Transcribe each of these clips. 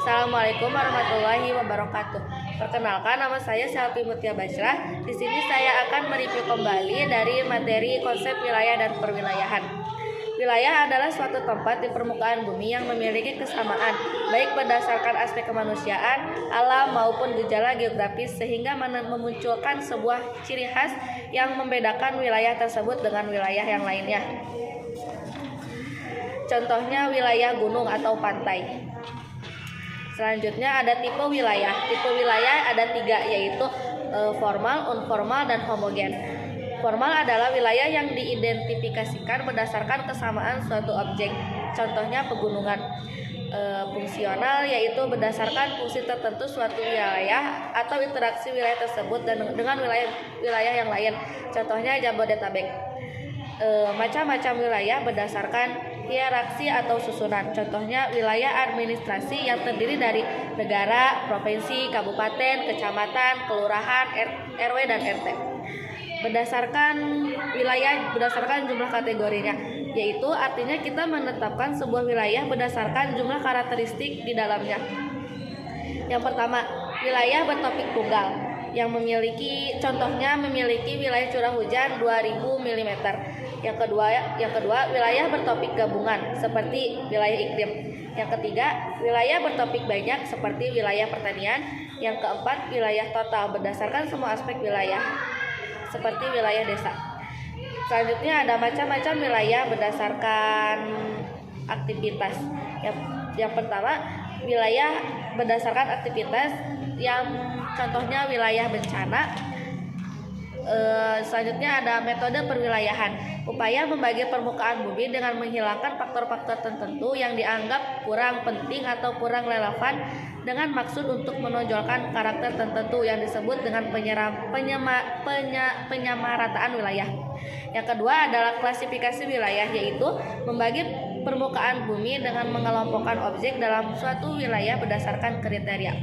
Assalamualaikum warahmatullahi wabarakatuh. Perkenalkan, nama saya Selvi Mutia Basyrah. Di sini saya akan mereview kembali dari materi konsep wilayah dan perwilayahan. Wilayah adalah suatu tempat di permukaan bumi yang memiliki kesamaan, baik berdasarkan aspek kemanusiaan, alam maupun gejala geografis, sehingga memunculkan sebuah ciri khas yang membedakan wilayah tersebut dengan wilayah yang lainnya. Contohnya wilayah gunung atau pantai. Selanjutnya ada tipe wilayah. Tipe wilayah ada 3, yaitu formal, informal, dan homogen. Formal adalah wilayah yang diidentifikasikan berdasarkan kesamaan suatu objek. Contohnya pegunungan. Fungsional yaitu berdasarkan fungsi tertentu suatu wilayah atau interaksi wilayah tersebut dengan wilayah yang lain. Contohnya Jabodetabek. Macam-macam wilayah berdasarkan hierarki atau susunan. Contohnya wilayah administrasi yang terdiri dari negara, provinsi, kabupaten, kecamatan, kelurahan, RW, dan RT. Berdasarkan jumlah kategorinya, yaitu artinya kita menetapkan sebuah wilayah berdasarkan jumlah karakteristik di dalamnya. Yang pertama, wilayah bertopik tunggal yang memiliki wilayah curah hujan 2000 mm. Yang kedua, wilayah bertopik gabungan seperti wilayah iklim. Yang ketiga, wilayah bertopik banyak seperti wilayah pertanian. Yang keempat, wilayah total berdasarkan semua aspek wilayah seperti wilayah desa. Selanjutnya ada macam-macam wilayah berdasarkan aktivitas. Yang pertama, wilayah berdasarkan aktivitas yang contohnya wilayah bencana. Selanjutnya ada metode perwilayahan, upaya membagi permukaan bumi dengan menghilangkan faktor-faktor tertentu yang dianggap kurang penting atau kurang relevan dengan maksud untuk menonjolkan karakter tertentu yang disebut dengan penyamarataan wilayah. Yang kedua adalah klasifikasi wilayah, yaitu membagi permukaan bumi dengan mengelompokkan objek dalam suatu wilayah berdasarkan kriteria.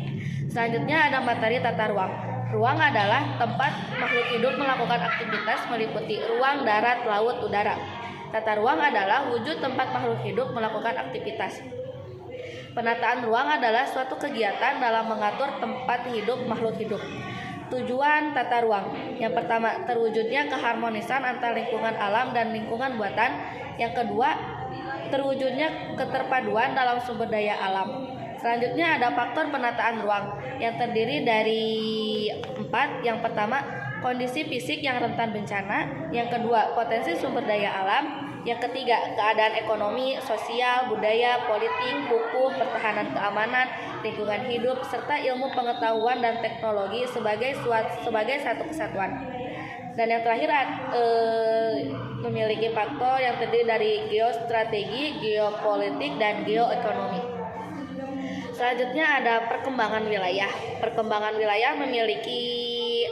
Selanjutnya ada materi tata ruang. Ruang adalah tempat makhluk hidup melakukan aktivitas meliputi ruang, darat, laut, udara. Tata ruang adalah wujud tempat makhluk hidup melakukan aktivitas. Penataan ruang adalah suatu kegiatan dalam mengatur tempat hidup makhluk hidup. Tujuan tata ruang. Yang pertama, terwujudnya keharmonisan antara lingkungan alam dan lingkungan buatan. Yang kedua, terwujudnya keterpaduan dalam sumber daya alam. Selanjutnya ada faktor penataan ruang yang terdiri dari 4. Yang pertama, kondisi fisik yang rentan bencana. Yang kedua, potensi sumber daya alam. Yang ketiga, keadaan ekonomi, sosial, budaya, politik, hukum, pertahanan keamanan, lingkungan hidup, serta ilmu pengetahuan dan teknologi sebagai satu kesatuan. Dan yang terakhir memiliki faktor yang terdiri dari geostrategi, geopolitik, dan geoekonomi. Selanjutnya ada perkembangan wilayah. Perkembangan wilayah memiliki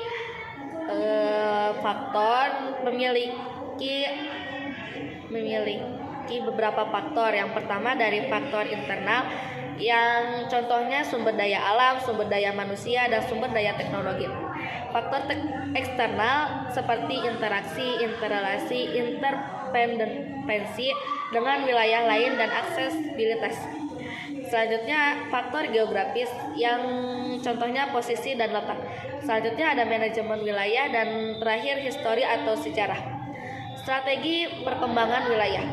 beberapa faktor. Yang pertama dari faktor internal, yang contohnya sumber daya alam, sumber daya manusia, dan sumber daya teknologi. Faktor eksternal seperti interaksi, interrelasi, interdependensi dengan wilayah lain, dan aksesibilitas. Selanjutnya faktor geografis yang contohnya posisi dan letak. Selanjutnya ada manajemen wilayah, dan terakhir histori atau sejarah. Strategi perkembangan wilayah.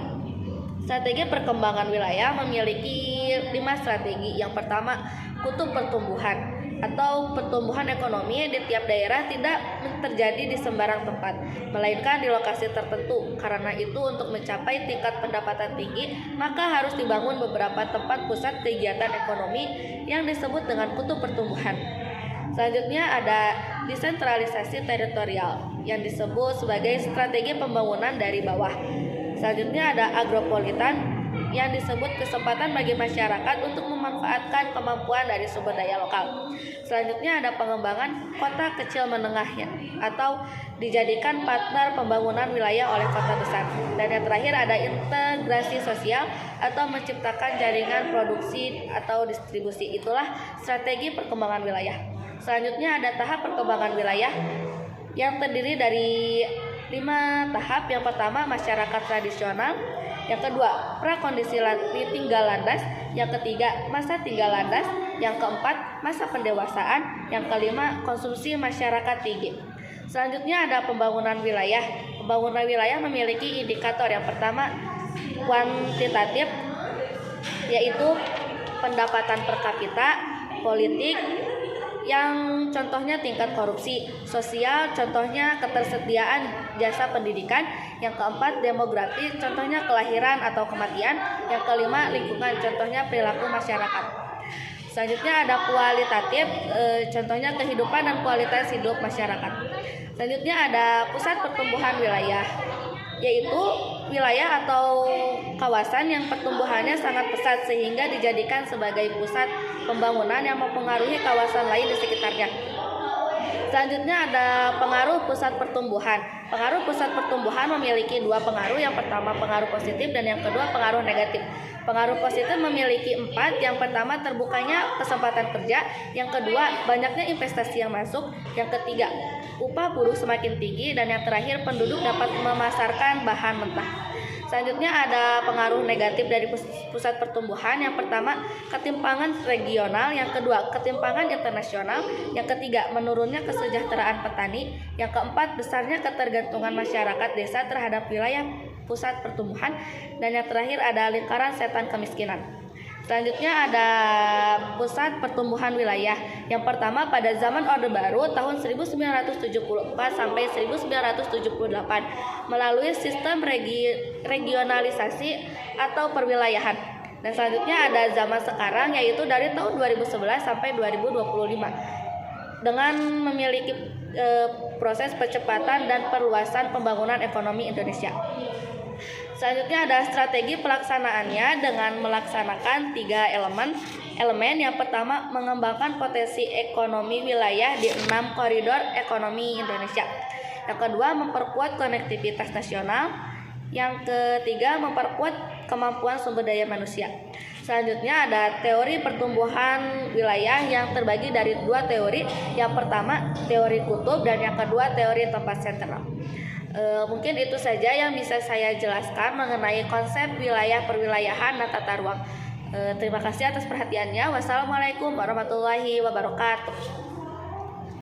Strategi perkembangan wilayah memiliki 5 strategi. Yang pertama, kutub pertumbuhan atau pertumbuhan ekonomi di tiap daerah tidak terjadi di sembarang tempat, melainkan di lokasi tertentu. Karena itu, untuk mencapai tingkat pendapatan tinggi, maka harus dibangun beberapa tempat pusat kegiatan ekonomi yang disebut dengan kutub pertumbuhan. Selanjutnya ada desentralisasi teritorial yang disebut sebagai strategi pembangunan dari bawah. Selanjutnya ada agropolitan yang disebut kesempatan bagi masyarakat untuk memanfaatkan kemampuan dari sumber daya lokal. Selanjutnya ada pengembangan kota kecil menengah atau dijadikan partner pembangunan wilayah oleh kota besar. Dan yang terakhir ada integrasi sosial atau menciptakan jaringan produksi atau distribusi. Itulah strategi perkembangan wilayah. Selanjutnya ada tahap perkembangan wilayah yang terdiri dari 5 tahap. Yang pertama, masyarakat tradisional. Yang kedua, prakondisi tinggal landas. Yang ketiga, masa tinggal landas. Yang keempat, masa pendewasaan. Yang kelima, konsumsi masyarakat tinggi. Selanjutnya ada pembangunan wilayah. Pembangunan wilayah memiliki indikator. Yang pertama, kuantitatif, yaitu pendapatan per kapita, politik, yang contohnya tingkat korupsi, sosial, contohnya ketersediaan jasa pendidikan. Yang keempat, demografi, contohnya kelahiran atau kematian. Yang kelima, lingkungan, contohnya perilaku masyarakat. Selanjutnya ada kualitatif, contohnya kehidupan dan kualitas hidup masyarakat. Selanjutnya ada pusat pertumbuhan wilayah, yaitu wilayah atau kawasan yang pertumbuhannya sangat pesat sehingga dijadikan sebagai pusat pembangunan yang mempengaruhi kawasan lain di sekitarnya. Selanjutnya ada pengaruh pusat pertumbuhan. Pengaruh pusat pertumbuhan memiliki dua pengaruh. Yang pertama pengaruh positif dan yang kedua pengaruh negatif. Pengaruh positif memiliki 4. Yang pertama terbukanya kesempatan kerja. Yang kedua banyaknya investasi yang masuk. Yang ketiga upah buruh semakin tinggi. Dan yang terakhir penduduk dapat memasarkan bahan mentah. Selanjutnya ada pengaruh negatif dari pusat pertumbuhan. Yang pertama, ketimpangan regional. Yang kedua, ketimpangan internasional. Yang ketiga, menurunnya kesejahteraan petani. Yang keempat, besarnya ketergantungan masyarakat desa terhadap wilayah pusat pertumbuhan. Dan yang terakhir ada lingkaran setan kemiskinan. Selanjutnya ada pusat pertumbuhan wilayah. Yang pertama pada zaman Orde Baru tahun 1974 sampai 1978 melalui sistem regionalisasi atau perwilayahan. Dan selanjutnya ada zaman sekarang yaitu dari tahun 2011 sampai 2025 dengan memiliki proses percepatan dan perluasan pembangunan ekonomi Indonesia. Selanjutnya ada strategi pelaksanaannya dengan melaksanakan 3 elemen. Yang pertama, mengembangkan potensi ekonomi wilayah di 6 koridor ekonomi Indonesia. Yang kedua, memperkuat konektivitas nasional. Yang ketiga, memperkuat kemampuan sumber daya manusia. Selanjutnya ada teori pertumbuhan wilayah yang terbagi dari 2 teori. Yang pertama, teori kutub dan yang kedua, teori tempat sentral. Mungkin itu saja yang bisa saya jelaskan mengenai konsep wilayah perwilayahan dan tata ruang. Terima kasih atas perhatiannya. Wassalamualaikum warahmatullahi wabarakatuh.